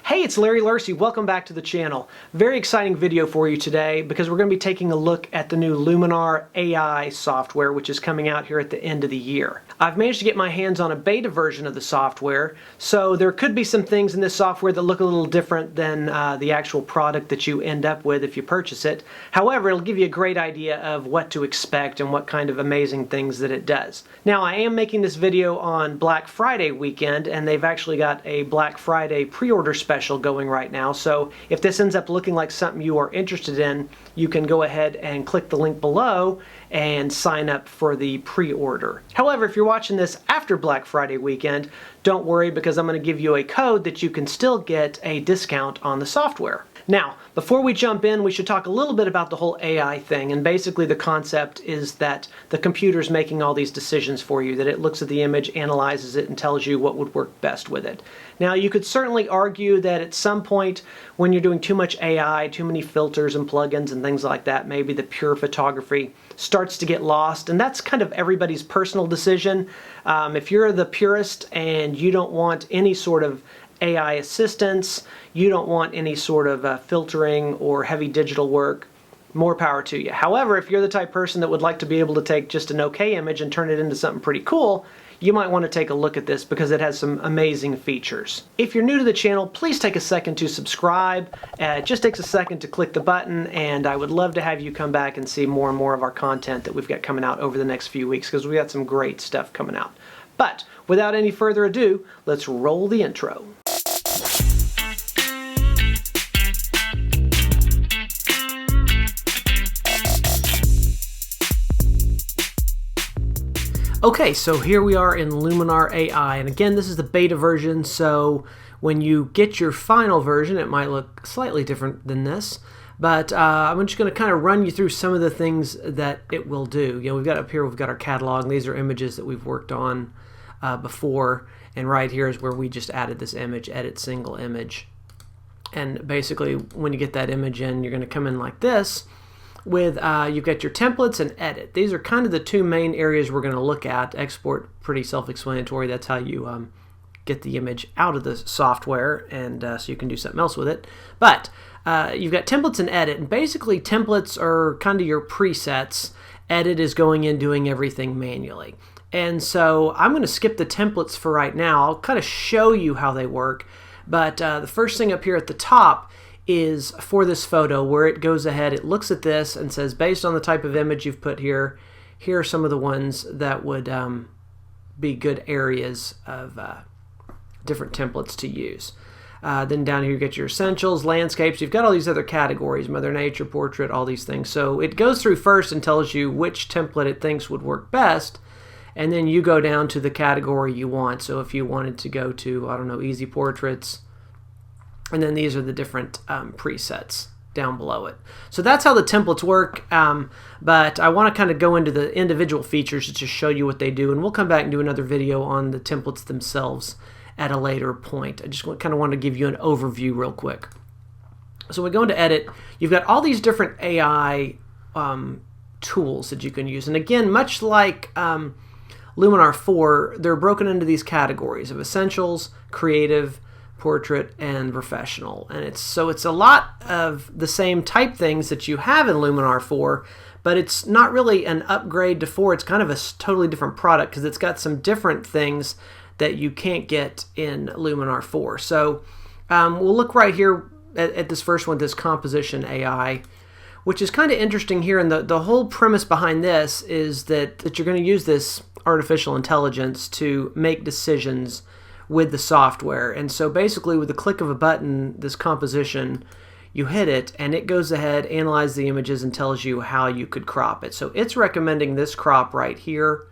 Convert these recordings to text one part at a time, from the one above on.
Hey, it's Larry Lursey. Welcome back to the channel. Very exciting video for you today because we're going to be taking a look at the new Luminar AI software, which is coming out here at the end of the year. I've managed to get my hands on a beta version of the software, so there could be some things in this software that look a little different than the actual product that you end up with if you purchase it. However, it'll give you a great idea of what to expect and what kind of amazing things that it does. Now, I am making this video on Black Friday weekend, and they've actually got a Black Friday pre-order special going right now, so if this ends up looking like something you are interested in, you can go ahead and click the link below and sign up for the pre-order. However, if you're watching this after Black Friday weekend, don't worry because I'm going to give you a code that you can still get a discount on the software. Now, before we jump in, we should talk a little bit about the whole AI thing, and basically the concept is that the computer's making all these decisions for you, that it looks at the image, analyzes it, and tells you what would work best with it. Now, you could certainly argue that at some point when you're doing too much AI, too many filters and plugins and things like that, maybe the pure photography starts to get lost, and that's kind of everybody's personal decision. If you're the purist and you don't want any sort of AI assistance, you don't want any sort of filtering or heavy digital work, more power to you. However, if you're the type of person that would like to be able to take just an okay image and turn it into something pretty cool, you might want to take a look at this because it has some amazing features. If you're new to the channel, please take a second to subscribe. It just takes a second to click the button, and I would love to have you come back and see more and more of our content that we've got coming out over the next few weeks because we've got some great stuff coming out. But without any further ado, let's roll the intro. Okay, so here we are in Luminar AI, and again, this is the beta version, so when you get your final version, it might look slightly different than this, but I'm just going to kind of run you through some of the things that it will do. You know, we've got up here, we've got our catalog, and these are images that we've worked on before, and right here is where we just added this image, edit single image. And basically, when you get that image in, you're going to come in like this, with you've got your templates and edit. These are kind of the two main areas we're going to look at. Export, pretty self-explanatory. That's how you get the image out of the software, and so you can do something else with it. But you've got templates and edit, and basically templates are kind of your presets. Edit is going in doing everything manually. And so I'm going to skip the templates for right now. I'll kind of show you how they work. But the first thing up here at the top is for this photo where it goes ahead, it looks at this and says, based on the type of image you've put here, here are some of the ones that would be good areas of different templates to use. Then down here you get your essentials, landscapes, you've got all these other categories, Mother Nature, portrait, all these things. So it goes through first and tells you which template it thinks would work best, and then you go down to the category you want. So if you wanted to go to, I don't know, easy portraits, and then these are the different presets down below it. So that's how the templates work, but I want to kind of go into the individual features to just show you what they do, and we'll come back and do another video on the templates themselves at a later point. I just kind of want to give you an overview real quick. So we go into edit. You've got all these different AI tools that you can use, and again, much like Luminar 4, they're broken into these categories of essentials, creative, portrait, and professional, and it's a lot of the same type things that you have in Luminar 4, but it's not really an upgrade to 4. It's kind of a totally different product because it's got some different things that you can't get in Luminar 4. So we'll look right here at this first one, this composition AI, which is kind of interesting here, and the whole premise behind this is that you're going to use this artificial intelligence to make decisions with the software. And so basically with the click of a button, this composition, you hit it and it goes ahead, analyzes the images, and tells you how you could crop it. So it's recommending this crop right here,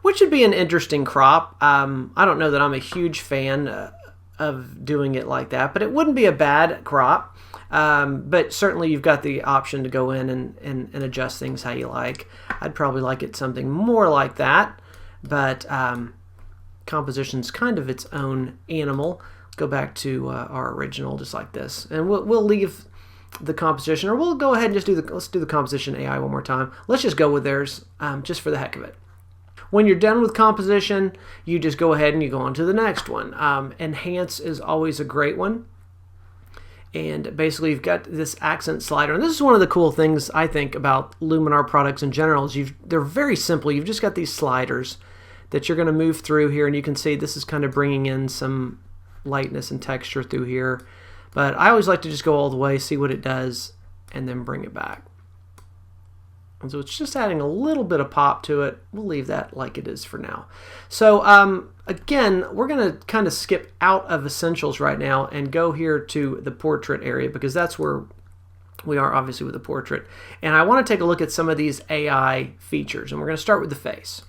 which would be an interesting crop. I don't know that I'm a huge fan of doing it like that, but it wouldn't be a bad crop. But certainly you've got the option to go in and adjust things how you like. I'd probably like it something more like that, but composition's kind of its own animal. Go back to our original just like this, and we'll leave the composition, or we'll go ahead and just let's do the composition AI one more time. Let's just go with theirs just for the heck of it. when you're done with composition, you just go ahead and you go on to the next one. Enhance is always a great one. And basically you've got this accent slider. And this is one of the cool things I think about Luminar products in general is they're very simple. You've just got these sliders that you're going to move through here, and you can see this is kind of bringing in some lightness and texture through here. But I always like to just go all the way, see what it does, and then bring it back. And so it's just adding a little bit of pop to it. We'll leave that like it is for now. So again, we're going to kind of skip out of Essentials right now and go here to the Portrait area, because that's where we are obviously with the Portrait. And I want to take a look at some of these AI features, and we're going to start with the face.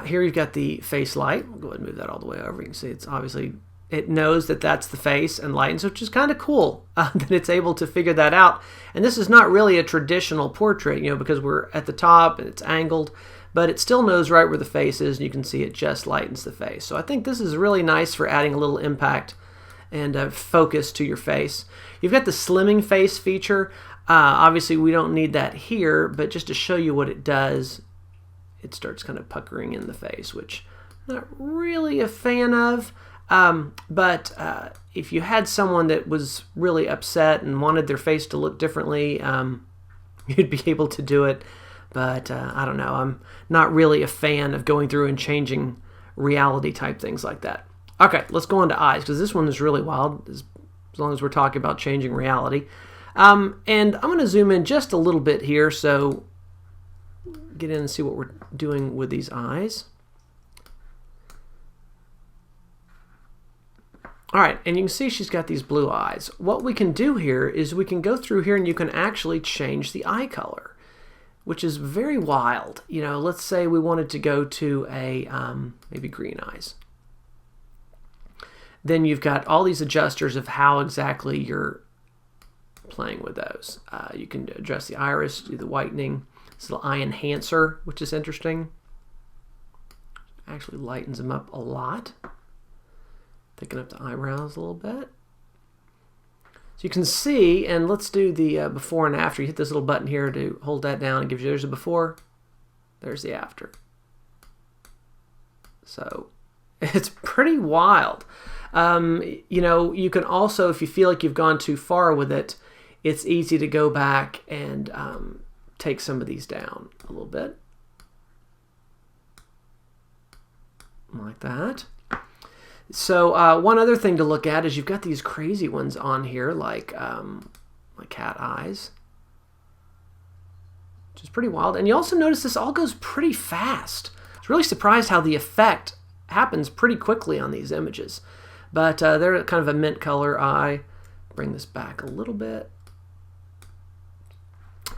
Here you've got the face light. We'll go ahead and move that all the way over. You can see it's obviously, it knows that that's the face and lightens, which is kind of cool that it's able to figure that out. And this is not really a traditional portrait, you know, because we're at the top and it's angled, but it still knows right where the face is, and you can see it just lightens the face. So I think this is really nice for adding a little impact and focus to your face. You've got the slimming face feature. Obviously we don't need that here, but just to show you what it does, it starts kind of puckering in the face, which I'm not really a fan of. But if you had someone that was really upset and wanted their face to look differently, you'd be able to do it. But I don't know, I'm not really a fan of going through and changing reality type things like that. Okay, let's go on to eyes, because this one is really wild, as long as we're talking about changing reality. And I'm going to zoom in just a little bit here, so get in and see what we're doing with these eyes. All right, and you can see she's got these blue eyes. What we can do here is we can go through here and you can actually change the eye color, which is very wild. You know, let's say we wanted to go to a maybe green eyes. Then you've got all these adjusters of how exactly you're playing with those. You can adjust the iris, do the whitening. This little eye enhancer, which is interesting. Actually lightens them up a lot. Thicken up the eyebrows a little bit. So you can see, and let's do the before and after. You hit this little button here to hold that down and gives you, there's the before, there's the after. So it's pretty wild. You know, you can also, if you feel like you've gone too far with it, it's easy to go back and take some of these down a little bit. Like that. So one other thing to look at is you've got these crazy ones on here, like cat eyes, which is pretty wild. And you also notice this all goes pretty fast. I was really surprised how the effect happens pretty quickly on these images. But they're kind of a mint color eye. Bring this back a little bit.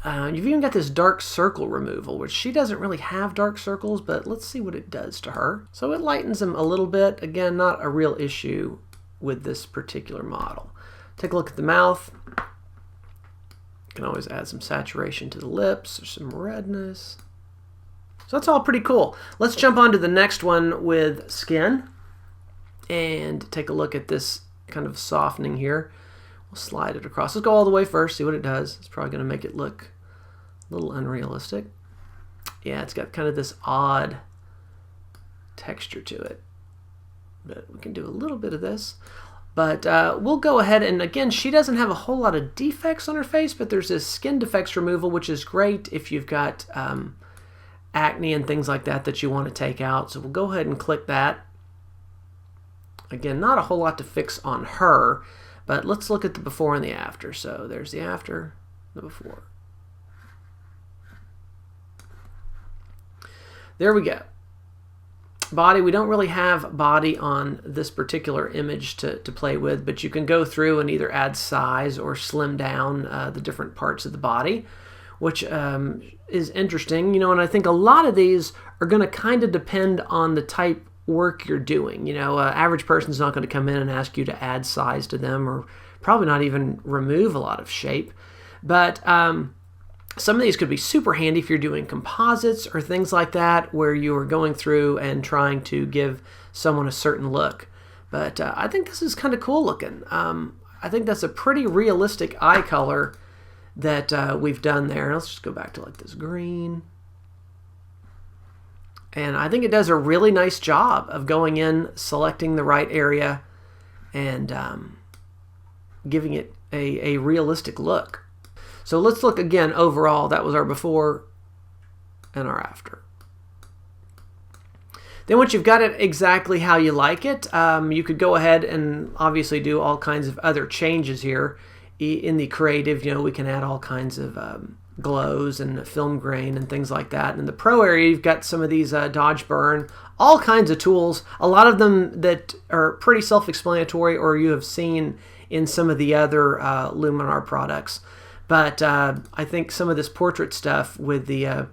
You've even got this dark circle removal, which she doesn't really have dark circles, but let's see what it does to her. So it lightens them a little bit. Again, not a real issue with this particular model. Take a look at the mouth. You can always add some saturation to the lips or some redness. So that's all pretty cool. Let's jump on to the next one with skin and take a look at this kind of softening here. We'll slide it across. Let's go all the way first, see what it does. It's probably going to make it look a little unrealistic. Yeah, it's got kind of this odd texture to it. But we can do a little bit of this. But we'll go ahead and, again, she doesn't have a whole lot of defects on her face, but there's this skin defects removal, which is great if you've got acne and things like that that you want to take out. So we'll go ahead and click that. Again, not a whole lot to fix on her, but let's look at the before and the after. So there's the after, the before. There we go. Body, we don't really have body on this particular image to play with, but you can go through and either add size or slim down the different parts of the body, which is interesting. You know, and I think a lot of these are going to kind of depend on the type work you're doing. You know, average person's not going to come in and ask you to add size to them, or probably not even remove a lot of shape. But some of these could be super handy if you're doing composites or things like that, where you are going through and trying to give someone a certain look. But I think this is kind of cool looking. I think that's a pretty realistic eye color that we've done there. Let's just go back to like this green. And I think it does a really nice job of going in, selecting the right area, and giving it a realistic look. So let's look again overall. That was our before and our after. Then once you've got it exactly how you like it, you could go ahead and obviously do all kinds of other changes here. In the creative, we can add all kinds of glows and film grain and things like that. And in the pro area, you've got some of these dodge burn, all kinds of tools, a lot of them that are pretty self-explanatory or you have seen in some of the other Luminar products. But I think some of this portrait stuff with the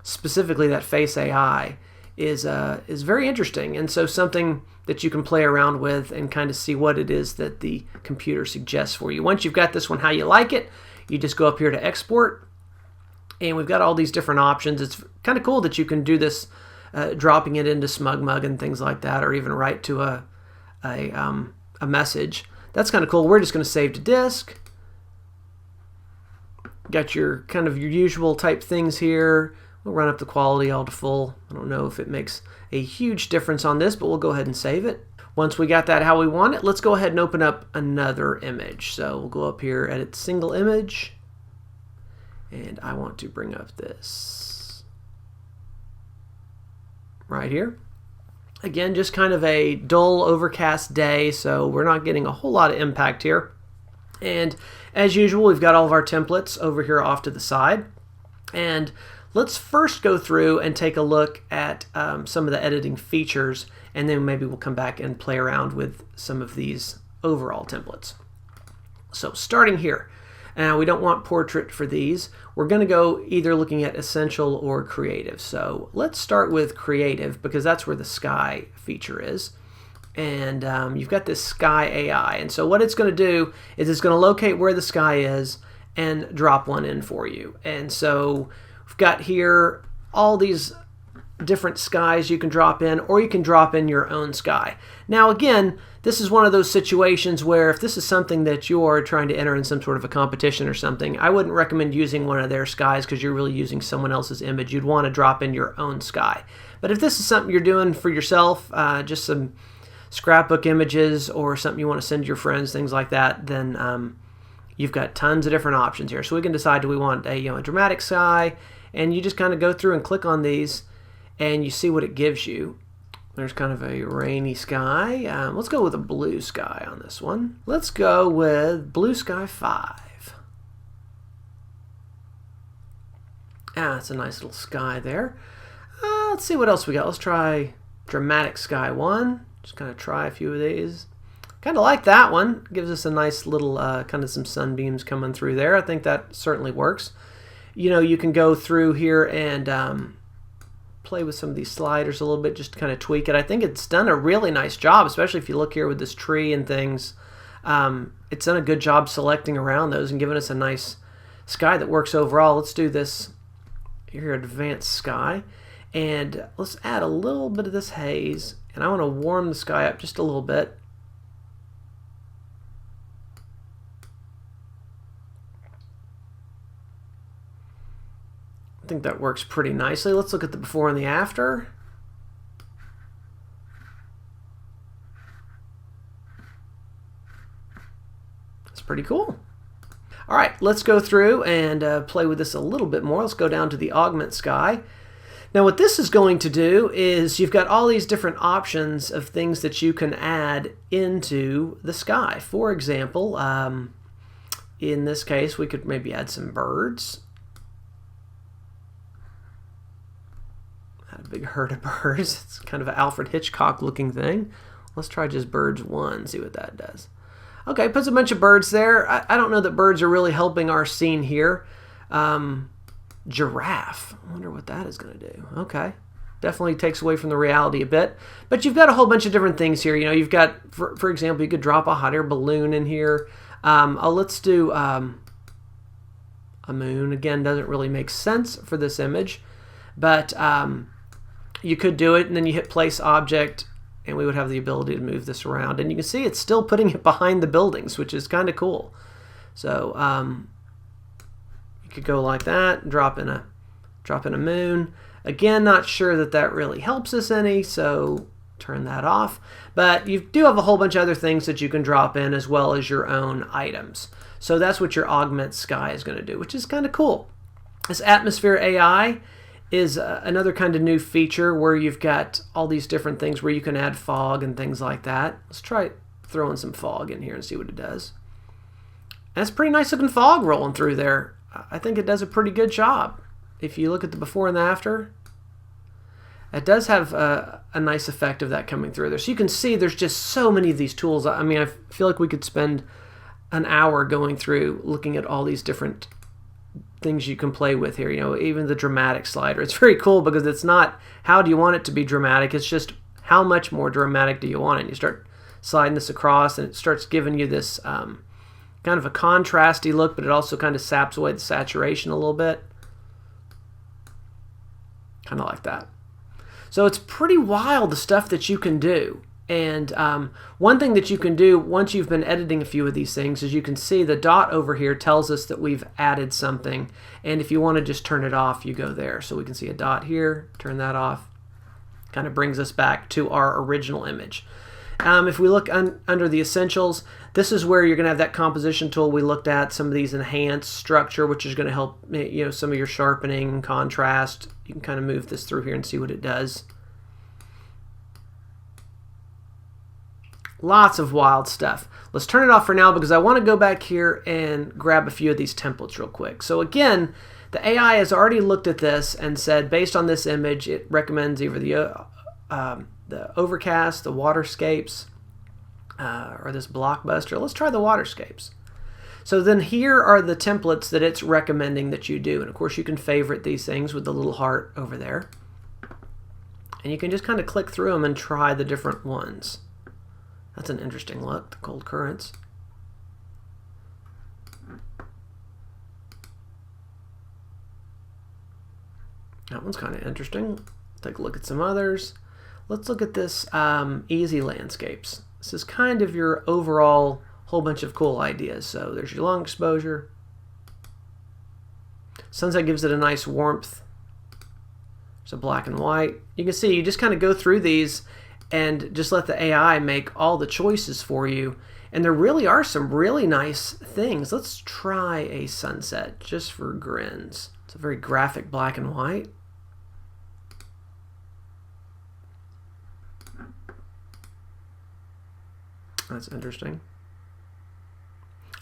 specifically that face AI is very interesting, and so something that you can play around with and kind of see what it is that the computer suggests for you. Once you've got this one how you like it, you just go up here to export, and we've got all these different options. It's kind of cool that you can do this dropping it into SmugMug and things like that, or even write to a message. That's kind of cool. We're just going to save to disk. Got your kind of your usual type things here. We'll run up the quality all to full. I don't know if it makes a huge difference on this, but we'll go ahead and save it. Once we got that how we want it, let's go ahead and open up another image. So we'll go up here, edit single image, and I want to bring up this right here. Again, just kind of a dull, overcast day, so we're not getting a whole lot of impact here. And as usual, we've got all of our templates over here off to the side. And let's first go through and take a look at some of the editing features, and then maybe we'll come back and play around with some of these overall templates. So starting here, now we don't want portrait for these. We're going to go either looking at essential or creative. So let's start with creative because that's where the sky feature is. And you've got this sky AI. And so what it's going to do is it's going to locate where the sky is and drop one in for you. And so we've got here all these different skies you can drop in, or you can drop in your own sky. Now again, this is one of those situations where if this is something that you're trying to enter in some sort of a competition or something, I wouldn't recommend using one of their skies because you're really using someone else's image. You'd want to drop in your own sky. But if this is something you're doing for yourself, just some scrapbook images or something you want to send to your friends, things like that, then you've got tons of different options here. So we can decide, do we want a dramatic sky, and you just kind of go through and click on these and you see what it gives you. There's kind of a rainy sky. Let's go with a blue sky on this one. Let's go with Blue Sky 5. It's a nice little sky there. Let's see what else we got. Let's try Dramatic Sky 1. Just kind of try a few of these. Kind of like that one. Gives us a nice little kind of some sunbeams coming through there. I think that certainly works. You can go through here and play with some of these sliders a little bit, just to kind of tweak it. I think it's done a really nice job, especially if you look here with this tree and things. It's done a good job selecting around those and giving us a nice sky that works overall. Let's do this here, Advanced Sky. And let's add a little bit of this haze. And I want to warm the sky up just a little bit. I think that works pretty nicely. Let's look at the before and the after. That's pretty cool. All right, let's go through and play with this a little bit more. Let's go down to the Augment Sky. Now what this is going to do is you've got all these different options of things that you can add into the sky. For example, in this case, we could maybe add some birds. Add a big herd of birds. It's kind of an Alfred Hitchcock looking thing. Let's try just birds 1, see what that does. Okay, puts a bunch of birds there. I don't know that birds are really helping our scene here. Giraffe. I wonder what that is going to do. Okay. Definitely takes away from the reality a bit. But you've got a whole bunch of different things here. You've got, for example, you could drop a hot air balloon in here. Let's do a moon. Again, doesn't really make sense for this image. But you could do it, and then you hit place object, and we would have the ability to move this around. And you can see it's still putting it behind the buildings, which is kind of cool. So you could go like that, drop in a moon. Again, not sure that that really helps us any, so turn that off. But you do have a whole bunch of other things that you can drop in as well as your own items. So that's what your Augment Sky is going to do, which is kind of cool. This Atmosphere AI is another kind of new feature where you've got all these different things where you can add fog and things like that. Let's try throwing some fog in here and see what it does. And it's pretty nice looking fog rolling through there. I think it does a pretty good job. If you look at the before and the after, it does have a nice effect of that coming through there. So you can see there's just so many of these tools. I mean, I feel like we could spend an hour going through looking at all these different things you can play with here. You know, even the dramatic slider. It's very cool because it's not how do you want it to be dramatic, it's just how much more dramatic do you want it. And you start sliding this across and it starts giving you this kind of a contrasty look, but it also kind of saps away the saturation a little bit. Kind of like that. So it's pretty wild, the stuff that you can do. And one thing that you can do once you've been editing a few of these things is you can see the dot over here tells us that we've added something. And if you want to just turn it off, you go there. So we can see a dot here, turn that off. Kind of brings us back to our original image. If we look under the essentials, this is where you're going to have that composition tool we looked at, some of these enhanced structure, which is going to help, you know, some of your sharpening, contrast. You can kind of move this through here and see what it does. Lots of wild stuff. Let's turn it off for now because I want to go back here and grab a few of these templates real quick. So again, the AI has already looked at this and said, based on this image, it recommends either the overcast, the waterscapes, or this blockbuster. Let's try the waterscapes. So then here are the templates that it's recommending that you do. And of course you can favorite these things with the little heart over there. And you can just kind of click through them and try the different ones. That's an interesting look, the cold currents. That one's kind of interesting. Take a look at some others. Let's look at this easy landscapes. This is kind of your overall whole bunch of cool ideas. So there's your long exposure. Sunset gives it a nice warmth. There's a black and white. You can see you just kind of go through these and just let the AI make all the choices for you. And there really are some really nice things. Let's try a sunset just for grins. It's a very graphic black and white. That's interesting.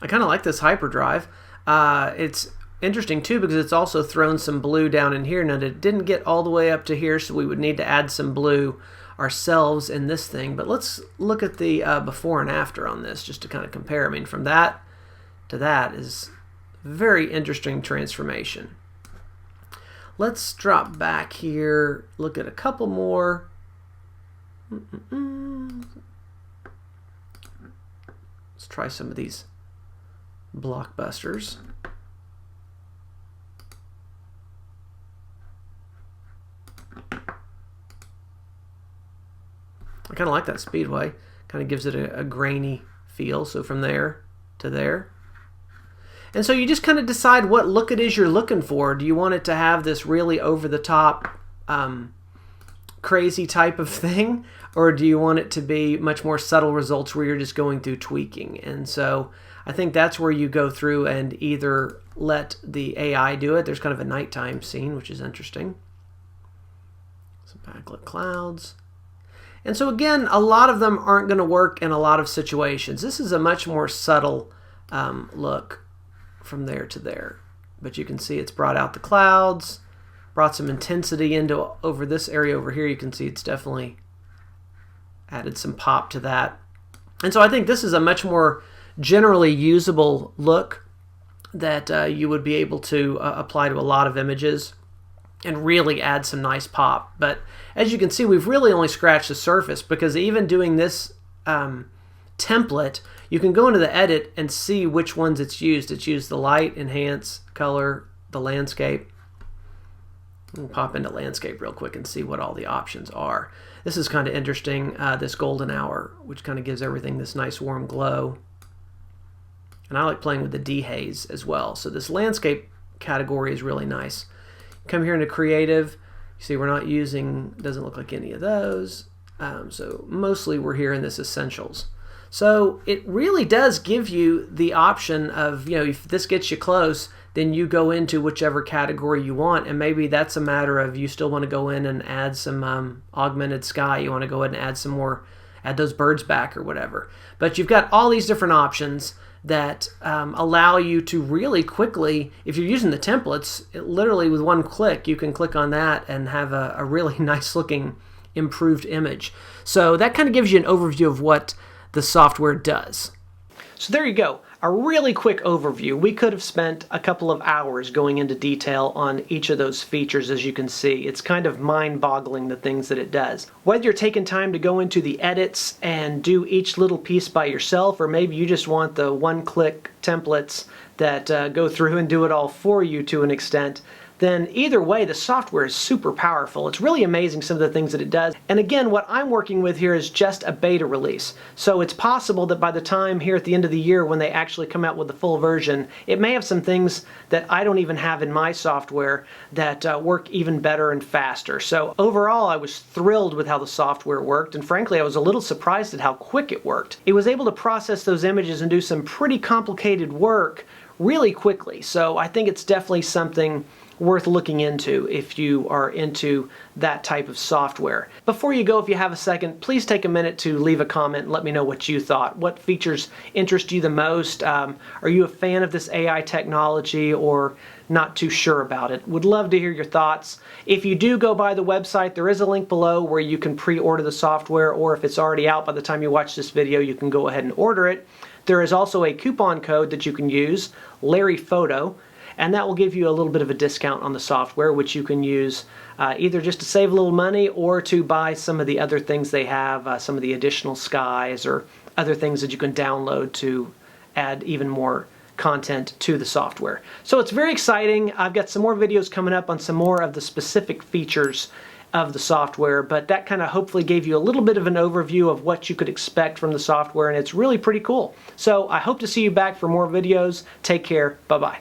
I kind of like this hyperdrive. It's interesting too because it's also thrown some blue down in here. Now it didn't get all the way up to here, so we would need to add some blue ourselves in this thing. But let's look at the before and after on this just to kind of compare. I mean, from that to that is very interesting transformation. Let's drop back here, look at a couple more. Let's try some of these blockbusters. I kind of like that Speedway. Kind of gives it a grainy feel. So from there to there. And so you just kind of decide what look it is you're looking for. Do you want it to have this really over-the-top crazy type of thing? Or do you want it to be much more subtle results where you're just going through tweaking? And so I think that's where you go through and either let the AI do it. There's kind of a nighttime scene, which is interesting. Some backlit clouds. And so again, a lot of them aren't going to work in a lot of situations. This is a much more subtle look from there to there. But you can see it's brought out the clouds, brought some intensity into over this area over here. You can see it's definitely added some pop to that. And so I think this is a much more generally usable look that you would be able to apply to a lot of images and really add some nice pop. But as you can see, we've really only scratched the surface because even doing this template, you can go into the edit and see which ones it's used. It's used the light, enhance, color, the landscape. We'll pop into landscape real quick and see what all the options are. This is kind of interesting, this golden hour, which kind of gives everything this nice warm glow. And I like playing with the dehaze as well. So this landscape category is really nice. Come here into creative. You see we're not using, doesn't look like any of those. So mostly we're here in this essentials. So it really does give you the option of, if this gets you close, then you go into whichever category you want, and maybe that's a matter of you still want to go in and add some augmented sky. You want to go ahead and add some more, add those birds back or whatever. But you've got all these different options that allow you to really quickly, if you're using the templates, literally with one click, you can click on that and have a really nice looking improved image. So that kind of gives you an overview of what the software does. So there you go, a really quick overview. We could have spent a couple of hours going into detail on each of those features. As you can see, it's kind of mind-boggling the things that it does. Whether you're taking time to go into the edits and do each little piece by yourself, or maybe you just want the one-click templates that go through and do it all for you to an extent, then either way, the software is super powerful. It's really amazing some of the things that it does. And again, what I'm working with here is just a beta release. So it's possible that by the time here at the end of the year when they actually come out with the full version, it may have some things that I don't even have in my software that work even better and faster. So overall, I was thrilled with how the software worked, and frankly, I was a little surprised at how quick it worked. It was able to process those images and do some pretty complicated work really quickly. So I think it's definitely something worth looking into if you are into that type of software. Before you go, if you have a second, please take a minute to leave a comment and let me know what you thought. What features interest you the most? Are you a fan of this AI technology or not too sure about it? Would love to hear your thoughts. If you do go by the website, there is a link below where you can pre-order the software, or if it's already out by the time you watch this video, you can go ahead and order it. There is also a coupon code that you can use, Larry Photo, and that will give you a little bit of a discount on the software, which you can use either just to save a little money or to buy some of the other things they have, some of the additional skies or other things that you can download to add even more content to the software. So it's very exciting. I've got some more videos coming up on some more of the specific features of the software, but that kind of hopefully gave you a little bit of an overview of what you could expect from the software, and it's really pretty cool. So I hope to see you back for more videos. Take care. Bye-bye.